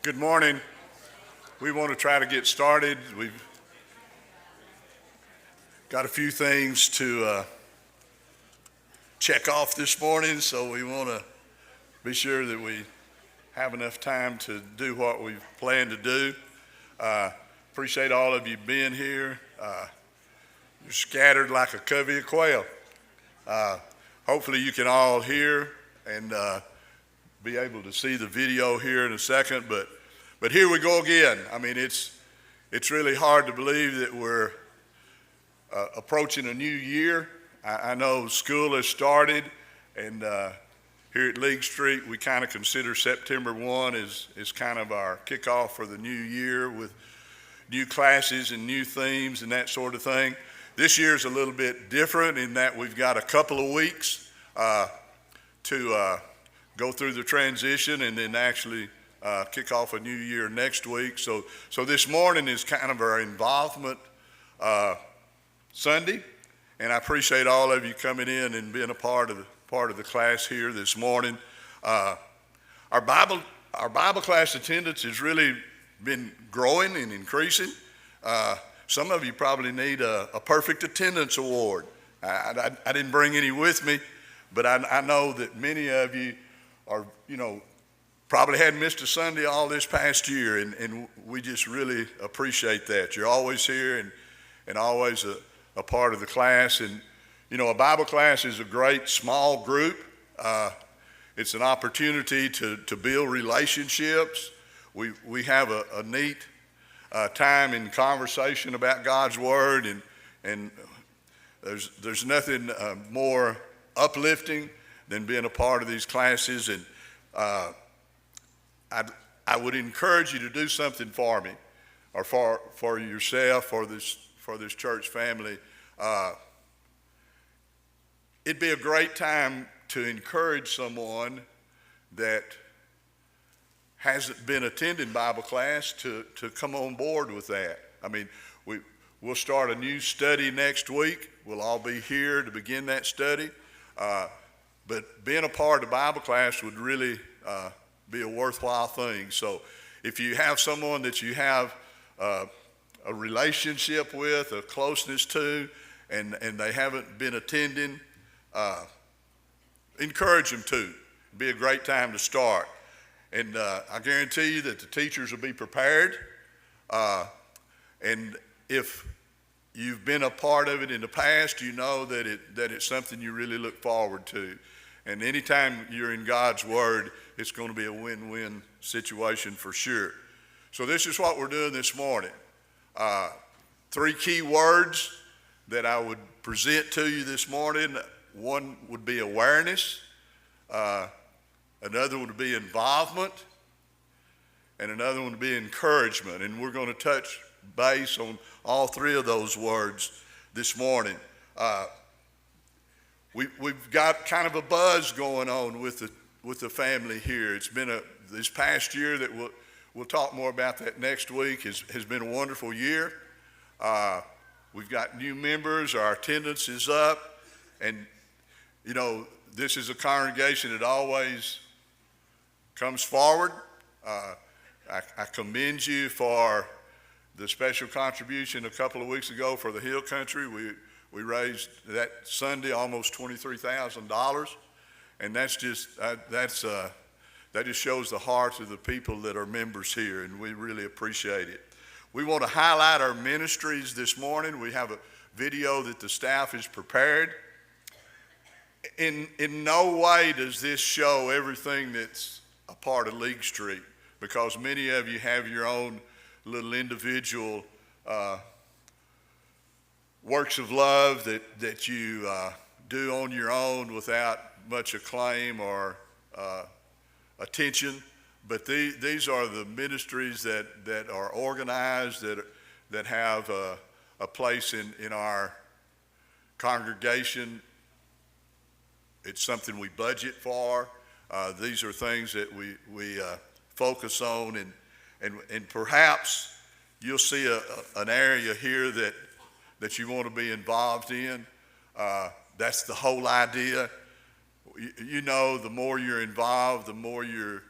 Good morning. We want to try to get started. We've got a few things to check off this morning, so we want to be sure that we have enough time to do what we've planned to do. Appreciate all of you being here. You're scattered like a covey of quail. Hopefully you can all hear and be able to see the video here in a second, but here we go again. I mean, it's really hard to believe that we're approaching a new year. I know school has started, and here at League Street, we kind of consider September 1 as kind of our kickoff for the new year with new classes and new themes and that sort of thing. This year's a little bit different in that we've got a couple of weeks to go through the transition and then actually kick off a new year next week. So this morning is kind of our involvement Sunday, and I appreciate all of you coming in and being a part of the class here this morning. Our Bible class attendance has really been growing and increasing. Some of you probably need a perfect attendance award. I didn't bring any with me, but I know that many of you are, probably hadn't missed a Sunday all this past year, and we just really appreciate that. You're always here and always a part of the class. And, a Bible class is a great small group. It's an opportunity to build relationships. We have a neat time in conversation about God's Word, and there's nothing more uplifting than being a part of these classes. And I would encourage you to do something for me, or for yourself, for this church family. It'd be a great time to encourage someone that hasn't been attending Bible class to come on board with that. I mean, we'll start a new study next week. We'll all be here to begin that study. But being a part of Bible class would really be a worthwhile thing. So if you have someone that you have a relationship with, a closeness to, and they haven't been attending, encourage them to. It'd be a great time to start. And I guarantee you that the teachers will be prepared. And if you've been a part of it in the past, you know that it's something you really look forward to. And anytime you're in God's Word, it's going to be a win-win situation for sure. So this is what we're doing this morning. 3 key words that I would present to you this morning. One would be awareness. Another would be involvement. And another one would be encouragement. And we're going to touch base on all 3 of those words this morning. We've got kind of a buzz going on with the family here. It's been this past year that we'll talk more about that next week has been a wonderful year. We've got new members. Our attendance is up, and this is a congregation that always comes forward. I commend you for the special contribution a couple of weeks ago for the Hill Country. We raised that Sunday almost $23,000, and that just shows the hearts of the people that are members here, and we really appreciate it. We want to highlight our ministries this morning. We have a video that the staff has prepared. In no way does this show everything that's a part of League Street, because many of you have your own little individual works of love that you do on your own without much acclaim or attention. But these are the ministries that are organized, that have a place in our congregation. It's something we budget for. These are things that we focus on, and perhaps you'll see an area here that you want to be involved in. That's the whole idea. The more you're involved, the more you're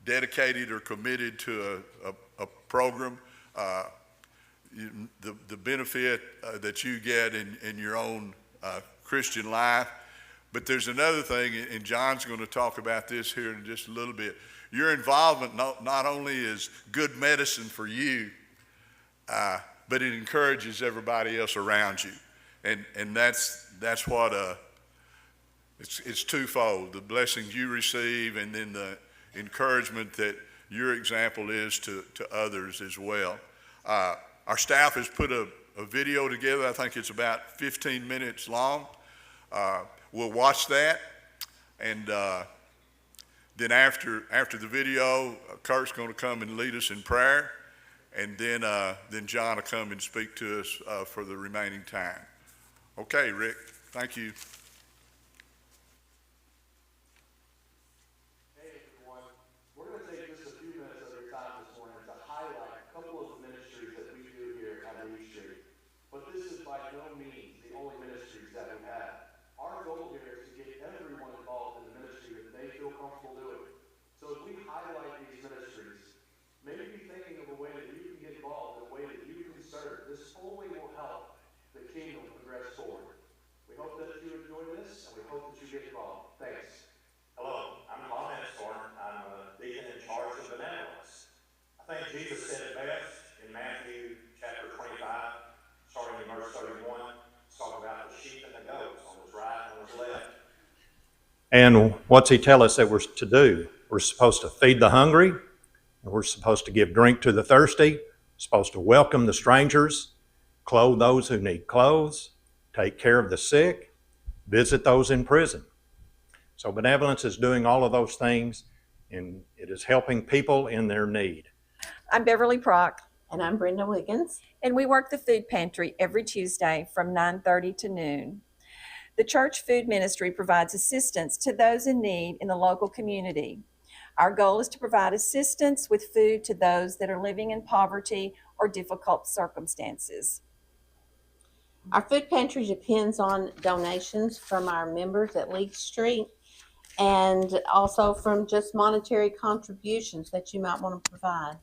dedicated or committed to a program, the benefit that you get in your own Christian life. But there's another thing, and John's going to talk about this here in just a little bit. Your involvement not only is good medicine for you, but it encourages everybody else around you. And that's what it's twofold: the blessings you receive, and then the encouragement that your example is to others as well. Our staff has put a video together. I think it's about 15 minutes long. We'll watch that, and then after the video, Kurt's going to come and lead us in prayer, and then John will come and speak to us for the remaining time. Okay, Rick, thank you. Hey everyone, we're going to take just a few minutes of your time this morning to highlight a couple of the ministries that we do here at Ministries. But this is by no means the only ministries that we have. Our goal here is to get everyone involved in the ministry that they feel comfortable doing. So as we highlight these ministries, maybe be thinking of a way that you can get involved, a way that you can serve. This only will help the kingdom progress forward. We hope that you enjoy this, and we hope that you get involved. Thanks. Hello, I'm Bob Hensthorne. I'm a deacon in charge of benevolence. I think Jesus said it best in Matthew chapter 25, starting in verse 31. It's talking about the sheep and the goats on his right and on his left. And what's he tell us that we're to do? We're supposed to feed the hungry, and we're supposed to give drink to the thirsty, we're supposed to welcome the strangers, clothe those who need clothes, take care of the sick, visit those in prison. So benevolence is doing all of those things, and it is helping people in their need. I'm Beverly Prock. And I'm Brenda Wiggins. And we work the food pantry every Tuesday from 9:30 to noon. The church food ministry provides assistance to those in need in the local community. Our goal is to provide assistance with food to those that are living in poverty or difficult circumstances. Our food pantry depends on donations from our members at League Street and also from just monetary contributions that you might want to provide.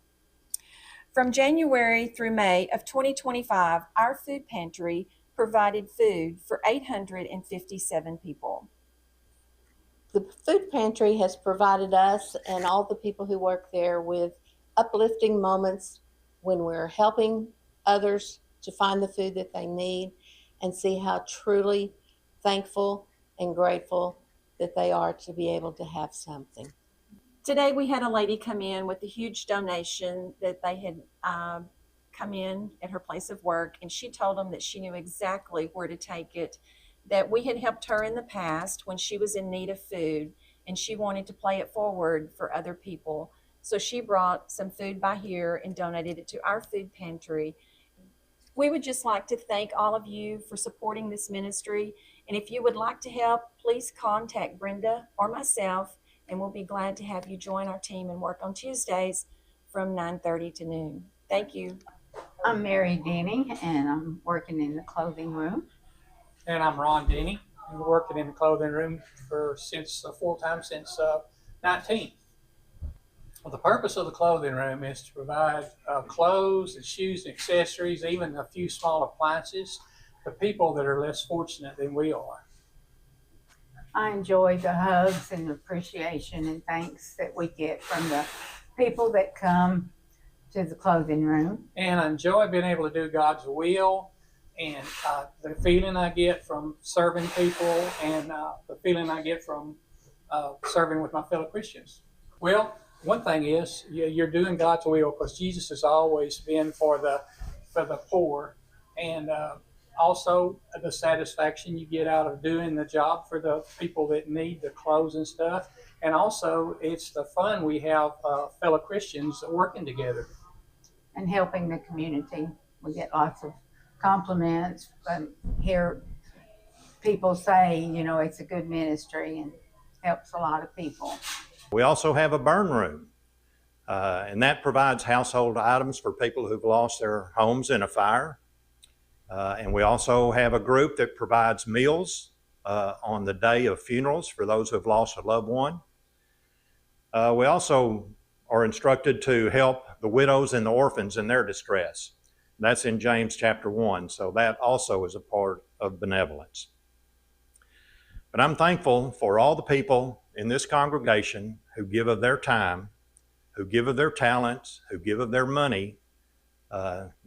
From January through May of 2025, our food pantry provided food for 857 people. The food pantry has provided us and all the people who work there with uplifting moments when we're helping others to find the food that they need and see how truly thankful and grateful that they are to be able to have something. Today we had a lady come in with a huge donation that they had come in at her place of work, and she told them that she knew exactly where to take it, that we had helped her in the past when she was in need of food, and she wanted to play it forward for other people. So she brought some food by here and donated it to our food pantry. We would just like to thank all of you for supporting this ministry, and if you would like to help, please contact Brenda or myself, and we'll be glad to have you join our team and work on Tuesdays from 9:30 to noon. Thank you. I'm Mary Denny, and I'm working in the clothing room. And I'm Ron Denny. I'm working in the clothing room full-time since 19. Well, the purpose of the clothing room is to provide clothes and shoes and accessories, even a few small appliances, to people that are less fortunate than we are. I enjoy the hugs and appreciation and thanks that we get from the people that come to the clothing room. And I enjoy being able to do God's will, and the feeling I get from serving people, and the feeling I get from serving with my fellow Christians. Well, one thing is you're doing God's will because Jesus has always been for the poor, and also the satisfaction you get out of doing the job for the people that need the clothes and stuff. And also it's the fun we have fellow Christians working together. And helping the community. We get lots of compliments and hear people say, you know, it's a good ministry and helps a lot of people. We also have a burn room, and that provides household items for people who've lost their homes in a fire. And we also have a group that provides meals on the day of funerals for those who've lost a loved one. We also are instructed to help the widows and the orphans in their distress. That's in James chapter 1, so that also is a part of benevolence. But I'm thankful for all the people in this congregation who give of their time, who give of their talents, who give of their money,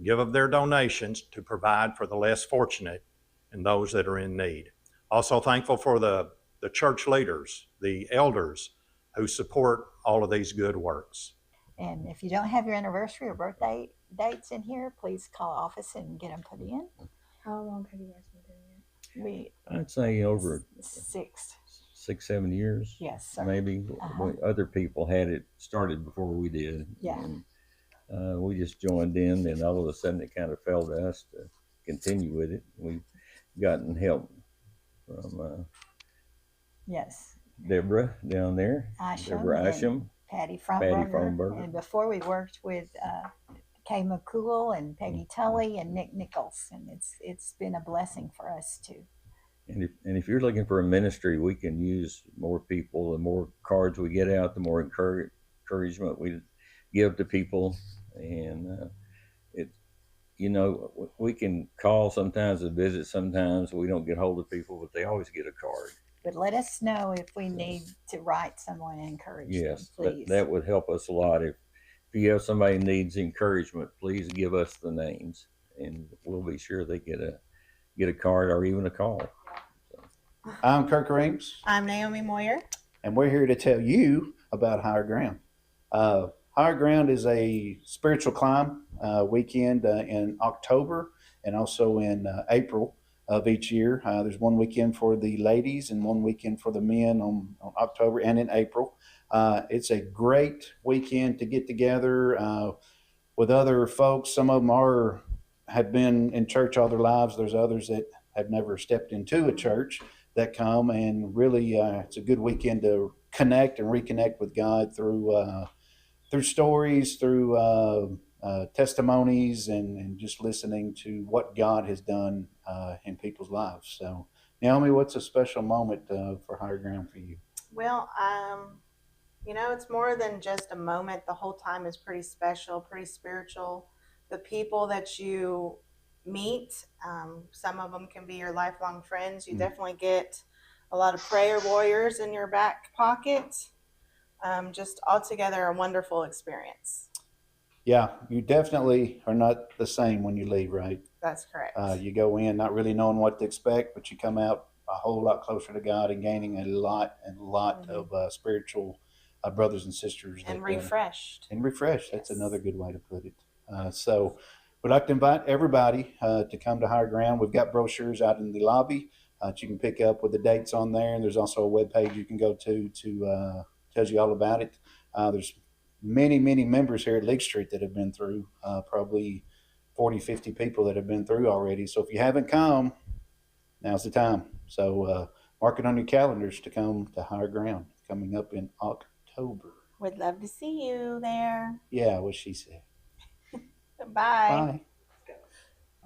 give of their donations to provide for the less fortunate and those that are in need. Also thankful for the church leaders, the elders who support all of these good works. And if you don't have your anniversary or birthday dates in here, please call office and get them put in. How long have you guys been doing it? I'd say over 6. 6-7 years. Yes, sir. Maybe. Other people had it started before we did. Yeah. And we just joined in, and all of a sudden it kind of fell to us to continue with it. We've gotten help from Yes. Deborah down there. Deborah Isham. Patty Fromberger. And before we worked with Kay McCool and Peggy Tully and Nick Nichols, and it's been a blessing for us too. And if you're looking for a ministry, we can use more people. The more cards we get out, the more encouragement we give to people. And we can call sometimes and visit sometimes. We don't get hold of people, but they always get a card. But let us know if we need to write someone and encourage them, please. That would help us a lot. If you have somebody who needs encouragement, please give us the names, and we'll be sure they get a card or even a call. So. I'm Kirk Reams. I'm Naomi Moyer. And we're here to tell you about Higher Ground. Higher Ground is a spiritual climb weekend in October and also in April of each year. There's one weekend for the ladies and one weekend for the men on October and in April. It's a great weekend to get together with other folks. Some of them have been in church all their lives. There's others that have never stepped into a church that come, and really it's a good weekend to connect and reconnect with God through stories, through testimonies, and just listening to what God has done in people's lives. So, Naomi, what's a special moment for Higher Ground for you? Well, it's more than just a moment. The whole time is pretty special, pretty spiritual. The people that you meet, some of them can be your lifelong friends. You definitely get a lot of prayer warriors in your back pocket. Just altogether a wonderful experience. Yeah, you definitely are not the same when you leave, right? That's correct. You go in not really knowing what to expect, but you come out a whole lot closer to God and gaining a lot of spiritual brothers and sisters. And refreshed. That's another good way to put it. So we'd like to invite everybody to come to Higher Ground. We've got brochures out in the lobby that you can pick up with the dates on there. And there's also a webpage you can go to tells you all about it. There's many members here at League Street that have been through, probably 40, 50 people that have been through already. So if you haven't come, now's the time. So mark it on your calendars to come to Higher Ground coming up in October. We'd love to see you there. Yeah, what she said. Bye.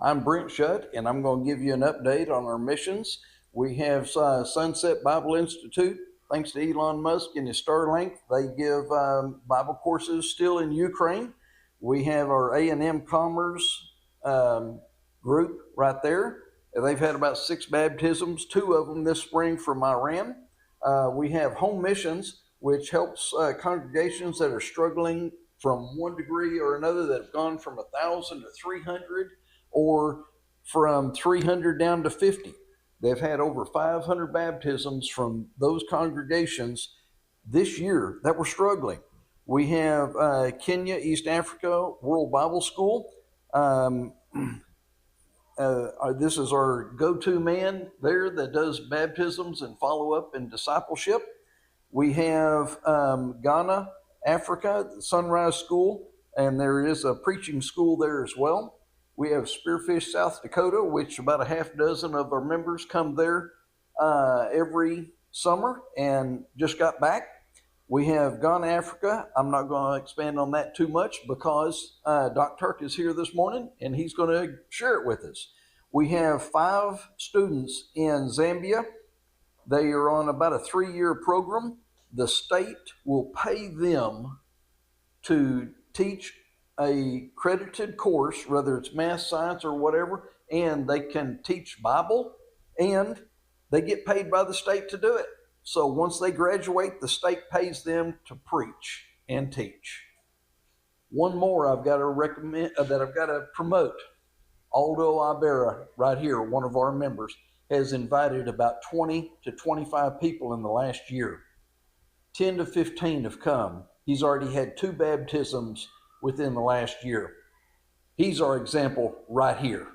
I'm Brent Shutt, and I'm going to give you an update on our missions. We have Sunset Bible Institute. Thanks to Elon Musk and his Starlink, they give Bible courses still in Ukraine. We have our A&M Commerce group right there. They've had about 6 baptisms, 2 of them this spring from Iran. We have Home Missions, which helps congregations that are struggling from one degree or another, that have gone from 1,000 to 300 or from 300 down to 50. They've had over 500 baptisms from those congregations this year that were struggling. We have Kenya, East Africa, World Bible School. This is our go-to man there that does baptisms and follow-up and discipleship. We have Ghana, Africa, Sunrise School, and there is a preaching school there as well. We have Spearfish, South Dakota, which about a half dozen of our members come there every summer and just got back. We have Ghana, Africa. I'm not going to expand on that too much because Doc Turk is here this morning and he's going to share it with us. We have 5 students in Zambia. They are on about a 3-year program. The state will pay them to teach a credited course, whether it's math, science, or whatever, and they can teach Bible, and they get paid by the state to do it. So once they graduate, the state pays them to preach and teach. One more I've got to recommend, that I've got to promote. Aldo Ibarra, right here, one of our members, has invited about 20 to 25 people in the last year. 10 to 15 have come. He's already had 2 baptisms within the last year. He's our example right here.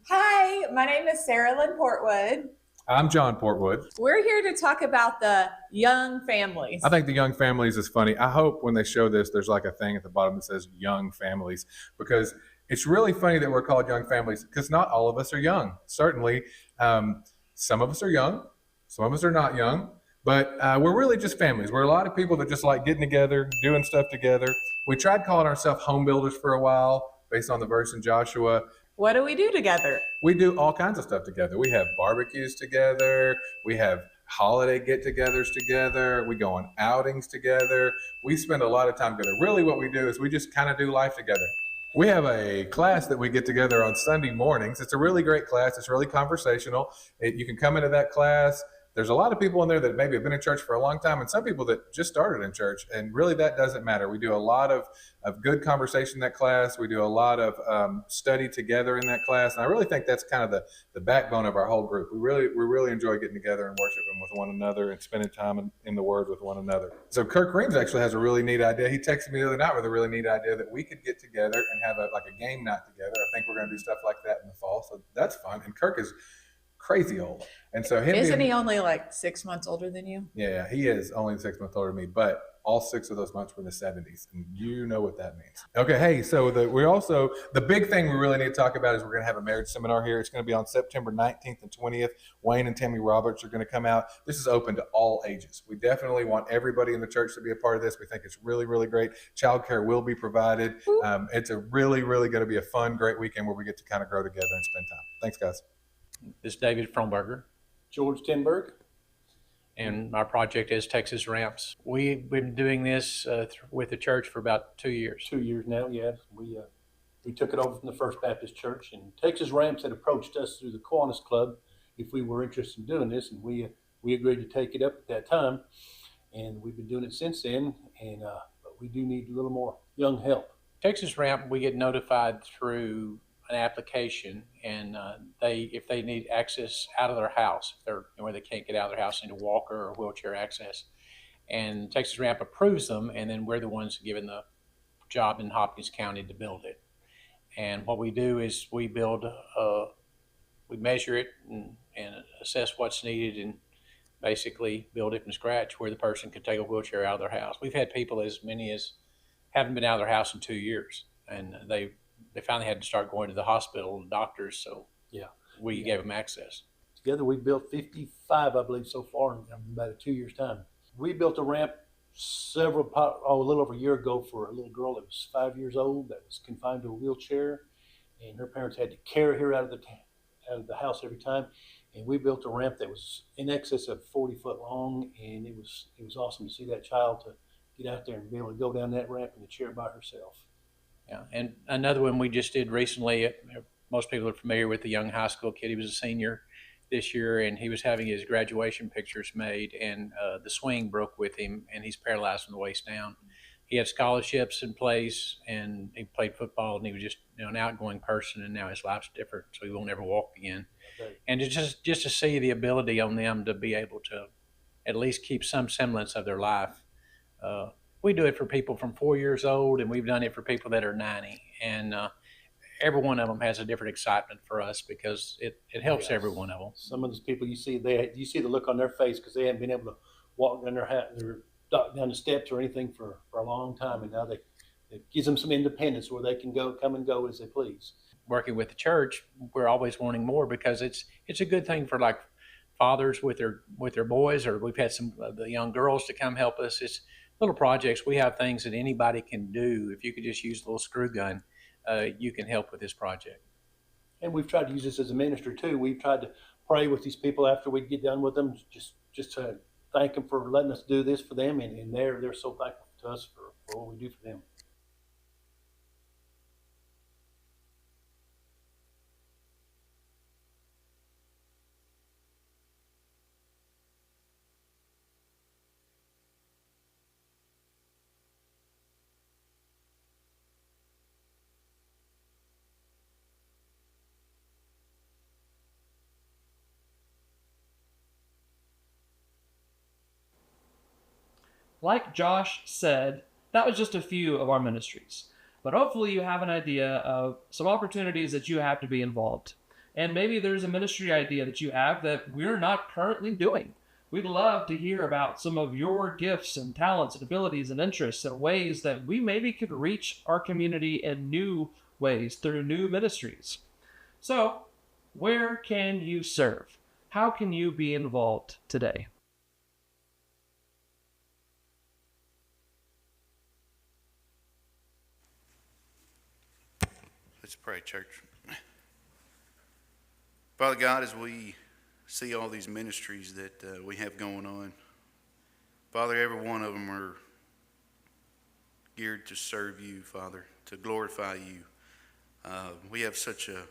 Hi, my name is Sarah Lynn Portwood. I'm John Portwood. We're here to talk about the young families. I think the young families is funny. I hope when they show this, there's like a thing at the bottom that says young families, because it's really funny that we're called young families, because not all of us are young. Certainly, some of us are young, some of us are not young, but we're really just families. We're a lot of people that just like getting together, doing stuff together. We tried calling ourselves home builders for a while based on the verse in Joshua. What do we do together? We do all kinds of stuff together. We have barbecues together. We have holiday get-togethers together. We go on outings together. We spend a lot of time together. Really what we do is we just kind of do life together. We have a class that we get together on Sunday mornings. It's a really great class. It's really conversational. You can come into that class. There's a lot of people in there that maybe have been in church for a long time, and some people that just started in church, and really that doesn't matter. We do a lot of good conversation in that class. We do a lot of study together in that class, and I really think that's kind of the backbone of our whole group. We really enjoy getting together and worshiping with one another and spending time in the Word with one another. So Kirk Reams actually has a really neat idea. He texted me the other night with a really neat idea that we could get together and have a game night together. I think we're going to do stuff like that in the fall, so that's fun. And Kirk is crazy old, and so Isn't he only like 6 months older than you? Yeah, he is only 6 months older than me, but all 6 of those months were in the 70s, and you know what that means. Okay, hey, so the big thing we really need to talk about is we're going to have a marriage seminar here. It's going to be on September 19th and 20th. Wayne and Tammy Roberts are going to come out. This is open to all ages. We definitely want everybody in the church to be a part of this. We think it's really, really great. Childcare will be provided. It's a really, really going to be a fun, great weekend where we get to kind of grow together and spend time. Thanks, guys. This is David Fromberger. George Tenberg. And our project is Texas Ramps. We've been doing this with the church for about 2 years. 2 years now, yes. We took it over from the First Baptist Church, and Texas Ramps had approached us through the Kiwanis Club if we were interested in doing this, and we agreed to take it up at that time, and we've been doing it since then, and but we do need a little more young help. Texas Ramp, we get notified through an application, and if they need access out of their house, if they're where they can't get out of their house, need a walker or wheelchair access, and Texas Ramp approves them, and then we're the ones given the job in Hopkins County to build it. And what we do is we measure it and assess what's needed, and basically build it from scratch where the person can take a wheelchair out of their house. We've had people as many as haven't been out of their house in 2 years, and they finally had to start going to the hospital and doctors, so we gave them access. Together we built 55, I believe, so far in about a 2 years' time. We built a ramp a little over a year ago for a little girl that was 5 years old that was confined to a wheelchair, and her parents had to carry her out of the house every time. And we built a ramp that was in excess of 40 foot long, and it was awesome to see that child to get out there and be able to go down that ramp in the chair by herself. Yeah, and another one we just did recently, most people are familiar with the young high school kid. He was a senior this year, and he was having his graduation pictures made, and the swing broke with him, and he's paralyzed from the waist down. He had scholarships in place, and he played football, and he was just an outgoing person, and now his life's different, so he won't ever walk again. Right. And just to see the ability on them to be able to at least keep some semblance of their life. We do it for people from 4 years old, and we've done it for people that are 90. And every one of them has a different excitement for us because it helps every one of them. Some of those people you see the look on their face because they haven't been able to walk down down the steps or anything for a long time, and now it gives them some independence where they can come and go as they please. Working with the church, we're always wanting more because it's a good thing for like fathers with their boys, or we've had some of the young girls to come help us. It's little projects. We have things that anybody can do. If you could just use a little screw gun, you can help with this project. And we've tried to use this as a ministry too. We've tried to pray with these people after we get done with them, just to thank them for letting us do this for them, and they're so thankful to us for what we do for them. like Josh said, that was just a few of our ministries. But hopefully you have an idea of some opportunities that you have to be involved. And maybe there's a ministry idea that you have that we're not currently doing. We'd love to hear about some of your gifts and talents and abilities and interests and ways that we maybe could reach our community in new ways through new ministries. So, where can you serve? How can you be involved today? Let's pray, church. Father God, as we see all these ministries that we have going on, Father, every one of them are geared to serve you, Father, to glorify you. We have such a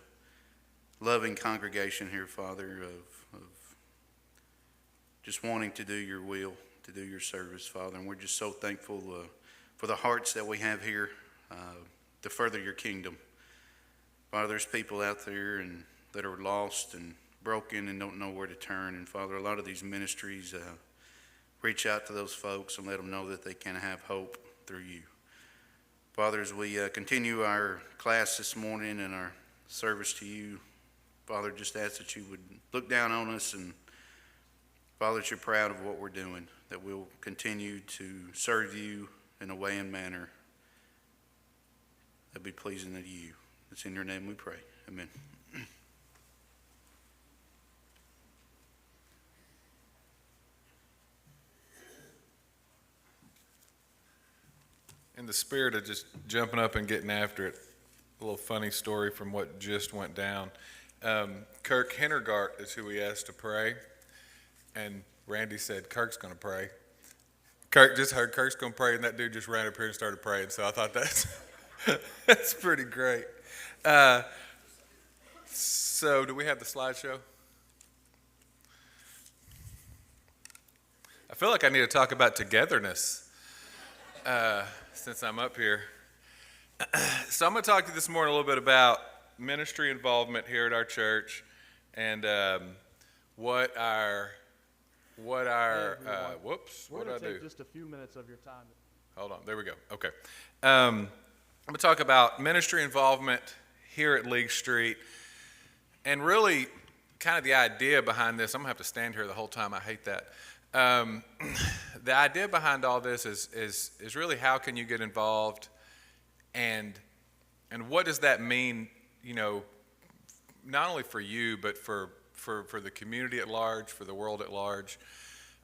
loving congregation here, Father, of just wanting to do your will, to do your service, Father. And we're just so thankful for the hearts that we have here to further your kingdom. Father, there's people out there and that are lost and broken and don't know where to turn. And Father, a lot of these ministries reach out to those folks and let them know that they can have hope through you. Father, as we continue our class this morning and our service to you, Father, just ask that you would look down on us, and Father, that you're proud of what we're doing, that we'll continue to serve you in a way and manner that be pleasing to you. It's in your name we pray. Amen. In the spirit of just jumping up and getting after it, a little funny story from what just went down. Kirk Hennergart is who we asked to pray, and Randy said, Kirk's going to pray. Kirk just heard Kirk's going to pray, and that dude just ran up here and started praying, so I thought that's pretty great. So do we have the slideshow? I feel like I need to talk about togetherness since I'm up here. So I'm going to talk to you this morning a little bit about ministry involvement here at our church, and what our whoops, what did I do? Just a few minutes of your time. Hold on, there we go. Okay. I'm going to talk about ministry involvement here at League Street, and really kind of the idea behind this. I'm going to have to stand here the whole time. I hate that. The idea behind all this is really how can you get involved, and what does that mean, you know, not only for you, but for the community at large, for the world at large.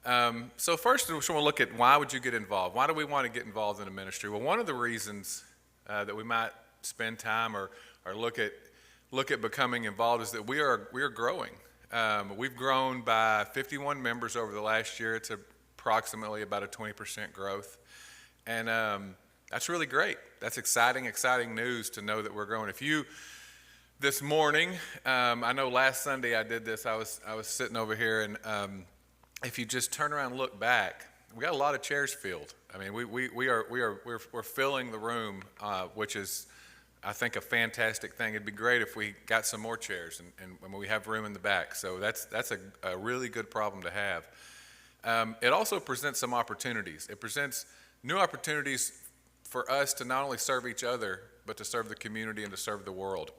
So first, we just want to look at why would you get involved? Why do we want to get involved in a ministry? Well, one of the reasons that we might spend time or look at becoming involved is that we are growing. We've grown by 51 members over the last year. It's approximately about a 20% growth, and that's really great. That's exciting news to know that we're growing. If you this morning, I know last Sunday I did this. I was sitting over here, and if you just turn around and look back, we got a lot of chairs filled. I mean, we're filling the room, which is, I think, a fantastic thing. It'd be great if we got some more chairs, and we have room in the back. So that's a really good problem to have. It also presents some opportunities. It presents new opportunities for us to not only serve each other, but to serve the community and to serve the world.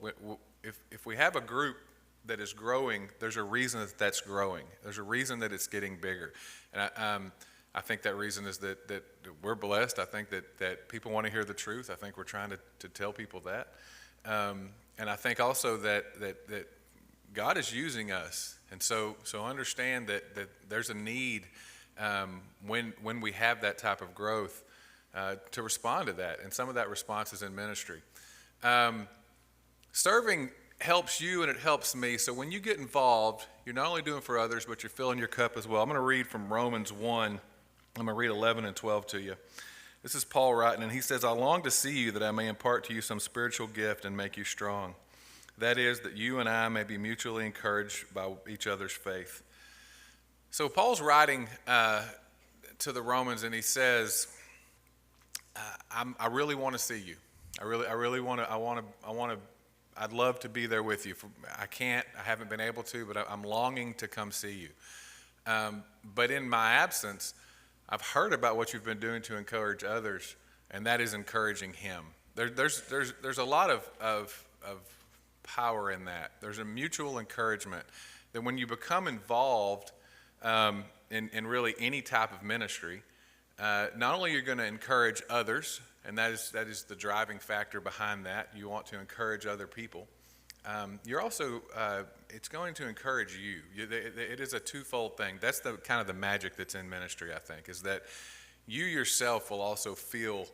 If we have a group that is growing, there's a reason that that's growing. There's a reason that it's getting bigger. And I think that reason is that we're blessed. I think that people want to hear the truth. I think we're trying to tell people that. And I think also that God is using us. And so understand that there's a need when we have that type of growth to respond to that. And some of that response is in ministry. Serving helps you and it helps me. So when you get involved, you're not only doing for others, but you're filling your cup as well. I'm going to read from Romans 1. I'm going to read 11 and 12 to you. This is Paul writing, and he says, I long to see you that I may impart to you some spiritual gift and make you strong. That is, that you and I may be mutually encouraged by each other's faith. So Paul's writing to the Romans, and he says, I really want to see you. I'd love to be there with you. I haven't been able to, but I'm longing to come see you. But in my absence, I've heard about what you've been doing to encourage others, and that is encouraging him. There's a lot of power in that. There's a mutual encouragement that when you become involved in really any type of ministry, not only you're going to encourage others, and that is the driving factor behind that. You want to encourage other people. You're also, it's going to encourage you. It is a twofold thing. That's the kind of the magic that's in ministry, I think, is that you yourself will also feel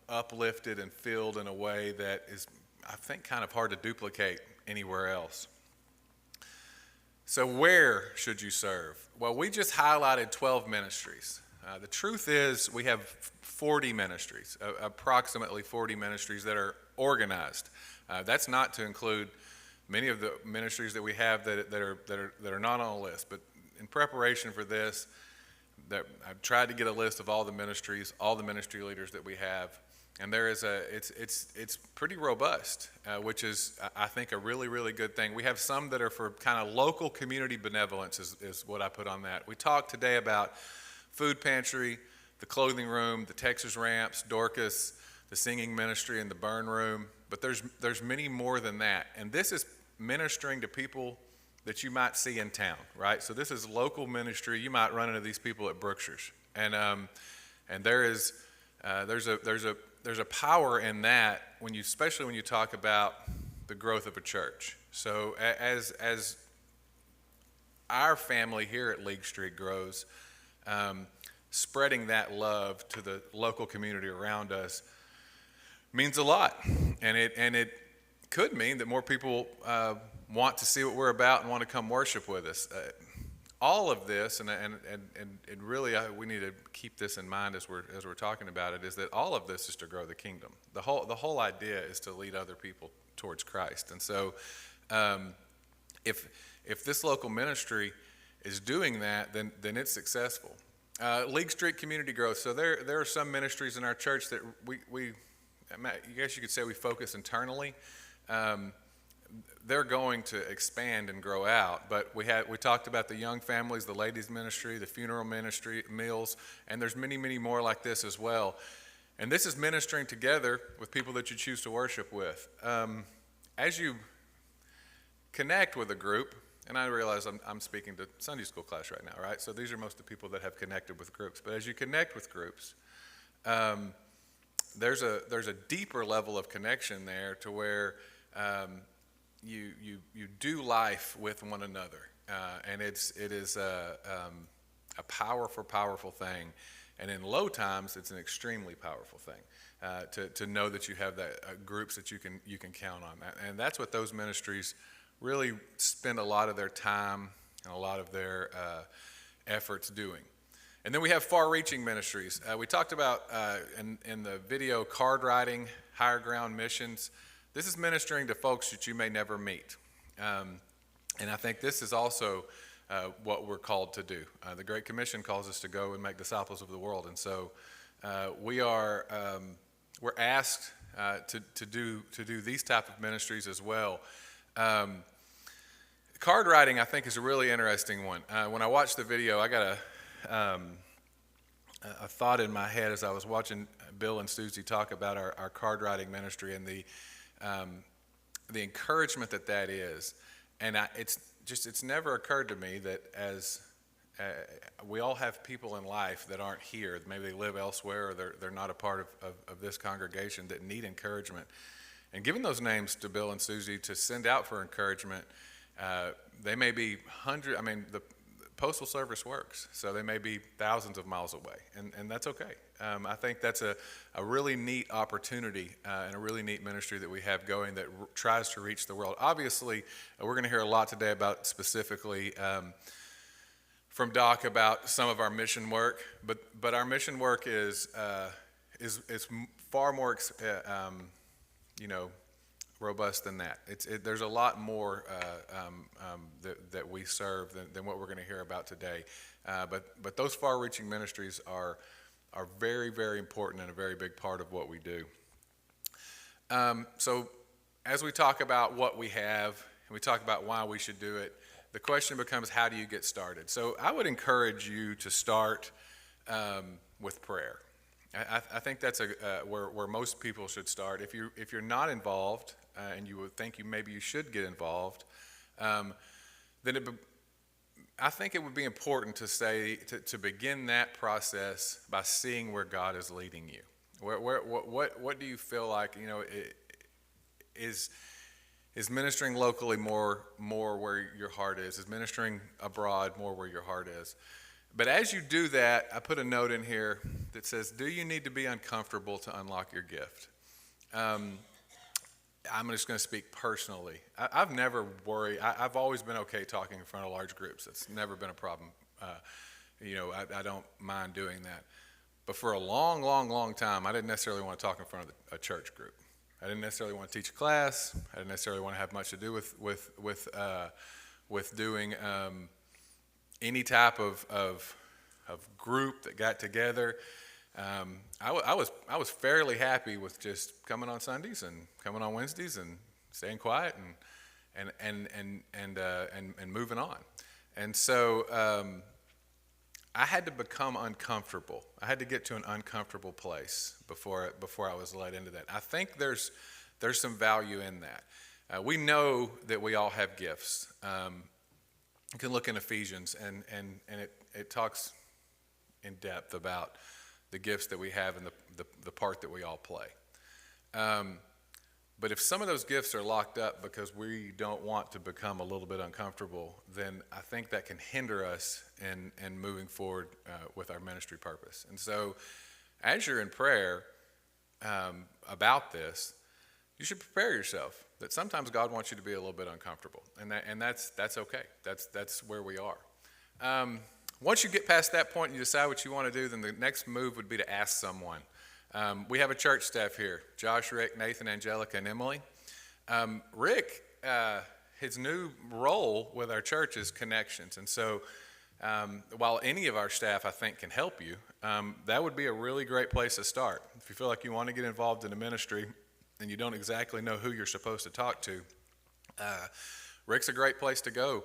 uplifted and filled in a way that is, I think, kind of hard to duplicate anywhere else. So where should you serve? Well, we just highlighted 12 ministries. The truth is we have 40 ministries, approximately 40 ministries that are organized. That's not to include many of the ministries that we have that are not on a list. But in preparation for this, I've tried to get a list of all the ministries, all the ministry leaders that we have, and it's pretty robust, which is, I think, a really, really good thing. We have some that are for kind of local community benevolence is what I put on that. We talked today about food pantry, the clothing room, the Texas Ramps, Dorcas, the singing ministry, and the burn room. But there's many more than that. And this is ministering to people that you might see in town, right? So this is local ministry. You might run into these people at Brookshire's, and there's a power in that especially when you talk about the growth of a church. So as our family here at League Street grows, spreading that love to the local community around us means a lot, and it could mean that more people want to see what we're about and want to come worship with us. All of this, and really, we need to keep this in mind as we're talking about it, is that all of this is to grow the kingdom. The whole idea is to lead other people towards Christ, and so if this local ministry is doing that, then it's successful. League Street Community Growth. So there are some ministries in our church that we I guess you could say we focus internally. They're going to expand and grow out, but we talked about the young families, the ladies ministry, the funeral ministry, meals, and there's many, many more like this as well. And this is ministering together with people that you choose to worship with. As you connect with a group, and I realize I'm speaking to Sunday school class right now, right? So these are most of the people that have connected with groups. But as you connect with groups, there's a deeper level of connection there to where you do life with one another, and it is a powerful thing. And in low times, it's an extremely powerful thing to know that you have that groups that you can count on. And that's what those ministries really spend a lot of their time and a lot of their efforts doing. And then we have far-reaching ministries. We talked about in the video card writing, higher ground missions. This is ministering to folks that you may never meet. And I think this is also what we're called to do. The Great Commission calls us to go and make disciples of the world. And so we're asked to do these type of ministries as well. Card writing, I think, is a really interesting one. When I watched the video, I got a thought in my head as I was watching Bill and Susie talk about our card writing ministry and the encouragement that is. And it's never occurred to me that as we all have people in life that aren't here, maybe they live elsewhere or they're not a part of this congregation, that need encouragement. And giving those names to Bill and Susie to send out for encouragement, they may be the Postal Service works, so they may be thousands of miles away, and that's okay. I think that's a really neat opportunity and a really neat ministry that we have going that tries to reach the world. Obviously, we're going to hear a lot today about specifically from Doc about some of our mission work, but our mission work is far more robust than that. There's a lot more that we serve than what we're going to hear about today. But those far-reaching ministries are very, very important and a very big part of what we do. So as we talk about what we have and we talk about why we should do it, the question becomes, how do you get started? So I would encourage you to start with prayer. I think that's where most people should start. If you're not involved and you would think maybe you should get involved, then I think it would be important to begin that process by seeing where God is leading you. What do you feel like? Is ministering locally more where your heart is? Is ministering abroad more where your heart is? But as you do that, I put a note in here that says, do you need to be uncomfortable to unlock your gift? I'm just going to speak personally. I've never worried. I've always been okay talking in front of large groups. It's never been a problem. I don't mind doing that. But for a long, long, long time, I didn't necessarily want to talk in front of a church group. I didn't necessarily want to teach a class. I didn't necessarily want to have much to do with doing any type of group that got together. I was fairly happy with just coming on Sundays and coming on Wednesdays and staying quiet and moving on. And so I had to become uncomfortable. I had to get to an uncomfortable place before I was led into that. I think there's some value in that. We know that we all have gifts. You can look in Ephesians, and it talks in depth about the gifts that we have and the part that we all play. But if some of those gifts are locked up because we don't want to become a little bit uncomfortable, then I think that can hinder us in moving forward with our ministry purpose. And so as you're in prayer about this, you should prepare yourself that sometimes God wants you to be a little bit uncomfortable, and that's okay. That's where we are. Once you get past that point and you decide what you want to do, then the next move would be to ask someone. We have a church staff here: Josh, Rick, Nathan, Angelica, and Emily. Rick, his new role with our church is connections, and so while any of our staff, I think, can help you, that would be a really great place to start. If you feel like you want to get involved in a ministry and you don't exactly know who you're supposed to talk to, Rick's a great place to go.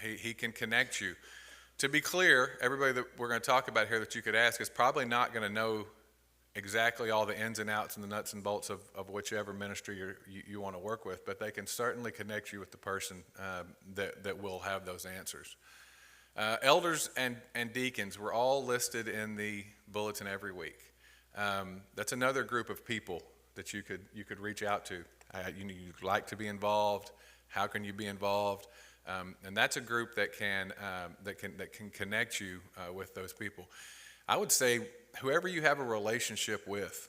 He can connect you. To be clear, everybody that we're going to talk about here that you could ask is probably not going to know exactly all the ins and outs and the nuts and bolts of whichever ministry you want to work with, but they can certainly connect you with the person that will have those answers. Elders and deacons were all listed in the bulletin every week. That's another group of people that you could reach out to. You'd like to be involved. How can you be involved? And that's a group that can connect you with those people. I would say whoever you have a relationship with,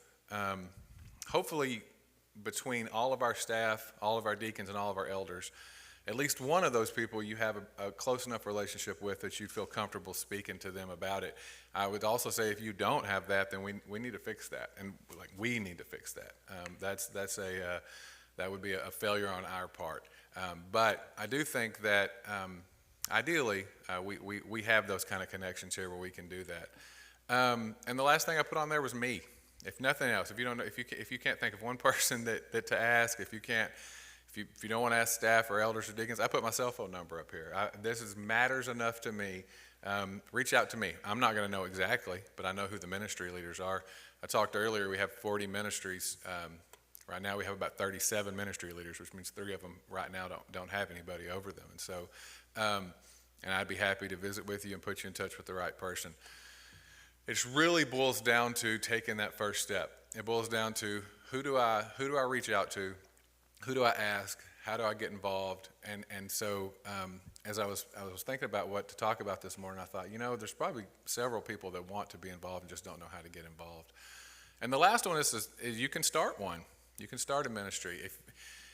hopefully between all of our staff, all of our deacons, and all of our elders, at least one of those people you have a close enough relationship with that you feel comfortable speaking to them about it. I would also say if you don't have that, then we need to fix that, and we need to fix that. That would be a failure on our part. But I do think that ideally we have those kind of connections here where we can do that. And the last thing I put on there was me. If nothing else, if you can't think of one person that to ask, if you don't want to ask staff or elders or deacons, I put my cell phone number up here. This matters enough to me. Reach out to me. I'm not going to know exactly, but I know who the ministry leaders are. I talked earlier, we have 40 ministries. Right now we have about 37 ministry leaders, which means 3 of them right now don't have anybody over them. And so, and I'd be happy to visit with you and put you in touch with the right person. It really boils down to taking that first step. It boils down to who do I reach out to? Who do I ask? How do I get involved? And so as I was thinking about what to talk about this morning, I thought, there's probably several people that want to be involved and just don't know how to get involved. And the last one is you can start one. You can start a ministry.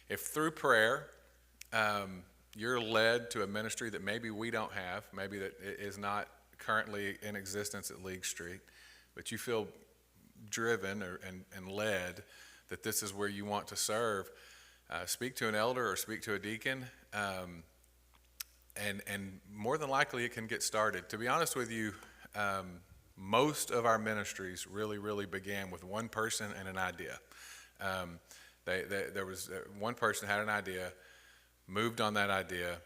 If through prayer you're led to a ministry that maybe we don't have, maybe that is not currently in existence at League Street, but you feel driven and led that this is where you want to serve, speak to an elder or speak to a deacon, and more than likely it can get started. To be honest with you, most of our ministries really began with one person and an idea. There was one person had an idea, moved on that idea,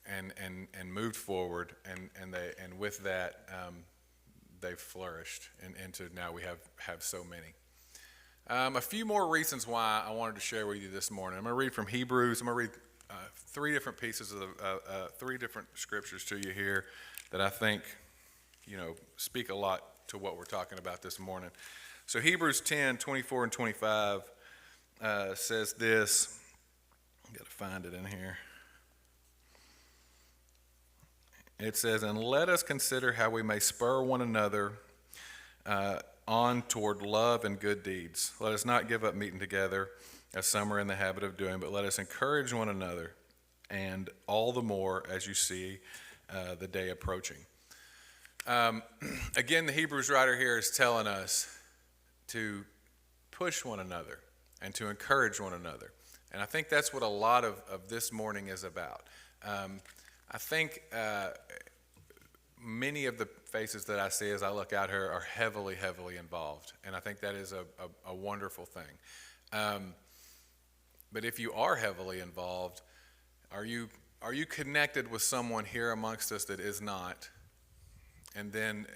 and moved forward, and with that, they've flourished, and to now we have so many. A few more reasons why I wanted to share with you this morning. I'm going to read from Hebrews. I'm going to read three different pieces of three different scriptures to you here that I think, speak a lot to what we're talking about this morning. So Hebrews 10:24 and 25 says this. I've got to find it in here. It says, "And let us consider how we may spur one another on toward love and good deeds. Let us not give up meeting together, as some are in the habit of doing, but let us encourage one another, and all the more as you see the day approaching." Again, the Hebrews writer here is telling us to push one another and to encourage one another. And I think that's what a lot of this morning is about. I think many of the faces that I see as I look out here are heavily, heavily involved. And I think that is a wonderful thing. But if you are heavily involved, are you connected with someone here amongst us that is not? And then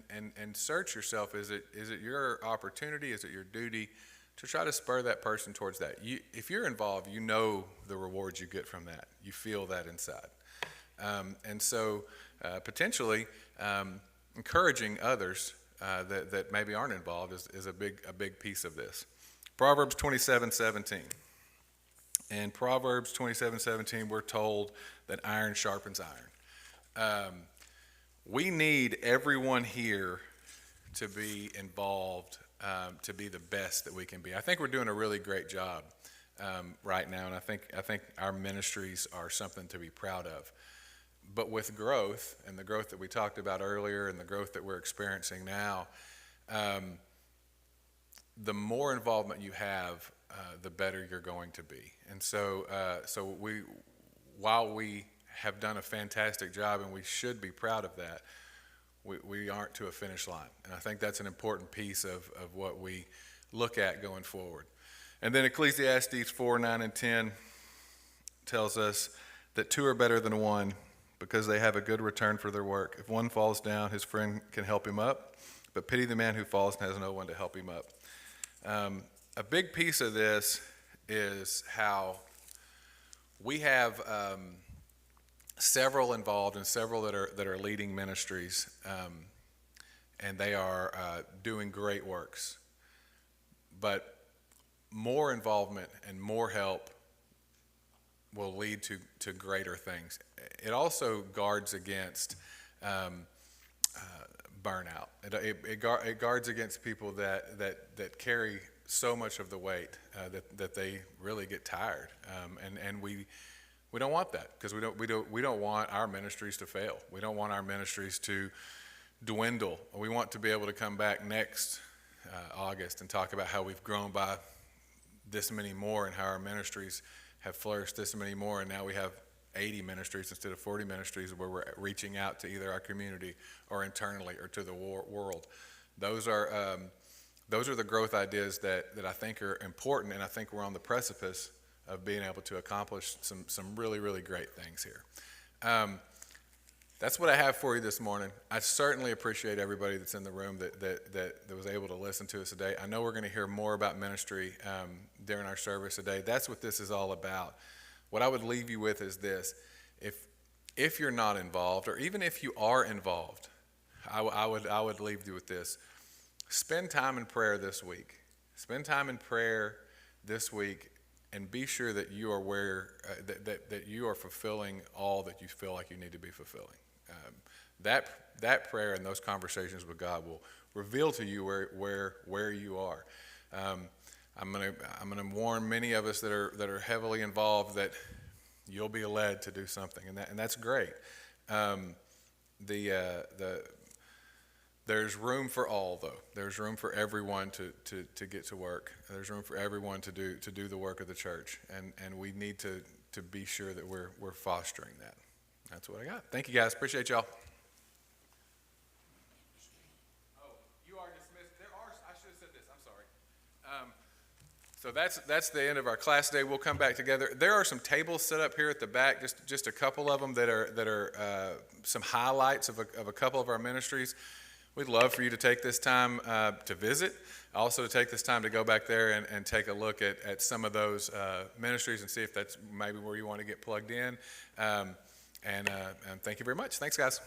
and search yourself. Is it your opportunity? Is it your duty to try to spur that person towards that? If you're involved, you know the rewards you get from that. You feel that inside. And so potentially encouraging others that maybe aren't involved is a big piece of this. Proverbs 27:17. In Proverbs 27:17, we're told that iron sharpens iron. We need everyone here to be involved, to be the best that we can be. I think we're doing a really great job right now, and I think our ministries are something to be proud of. But with growth, and the growth that we talked about earlier, and the growth that we're experiencing now, the more involvement you have, the better you're going to be. And so, while we have done a fantastic job, and we should be proud of that, we aren't to a finish line. And I think that's an important piece of what we look at going forward. And then Ecclesiastes 4:9 and 10 tells us that two are better than one because they have a good return for their work. If one falls down, his friend can help him up, but pity the man who falls and has no one to help him up. A big piece of this is how we have several involved and several that are leading ministries, and they are doing great works. But more involvement and more help will lead to greater things. It also guards against burnout. It guards against people that carry so much of the weight that they really get tired, and we don't want that, because we don't want our ministries to fail. We don't want our ministries to dwindle. We want to be able to come back next August and talk about how we've grown by this many more, and how our ministries have flourished this many more, and now we have 80 ministries instead of 40 ministries, where we're reaching out to either our community or internally or to the world. Those are the growth ideas that I think are important, and I think we're on the precipice of being able to accomplish some really, really great things here. That's what I have for you this morning. I certainly appreciate everybody that's in the room that was able to listen to us today. I know we're going to hear more about ministry during our service today. That's what this is all about. What I would leave you with is this: if you're not involved, or even if you are involved, I would leave you with this: spend time in prayer this week. Spend time in prayer this week, and be sure that you are that you are fulfilling all that you feel like you need to be fulfilling. That prayer and those conversations with God will reveal to you where you are. I'm gonna warn many of us that are heavily involved that you'll be led to do something, and that's great. There's room for all, though. There's room for everyone to get to work. There's room for everyone to do the work of the church, and we need to be sure that we're fostering that. That's what I got. Thank you, guys. Appreciate y'all. Oh, you are dismissed. I should have said this. I'm sorry. So that's the end of our class today. We'll come back together. There are some tables set up here at the back, just a couple of them that are some highlights of a couple of our ministries. we'd love for you to take this time to visit. Also to take this time to go back there and take a look at some of those ministries and see if that's maybe where you want to get plugged in. And thank you very much. Thanks, guys.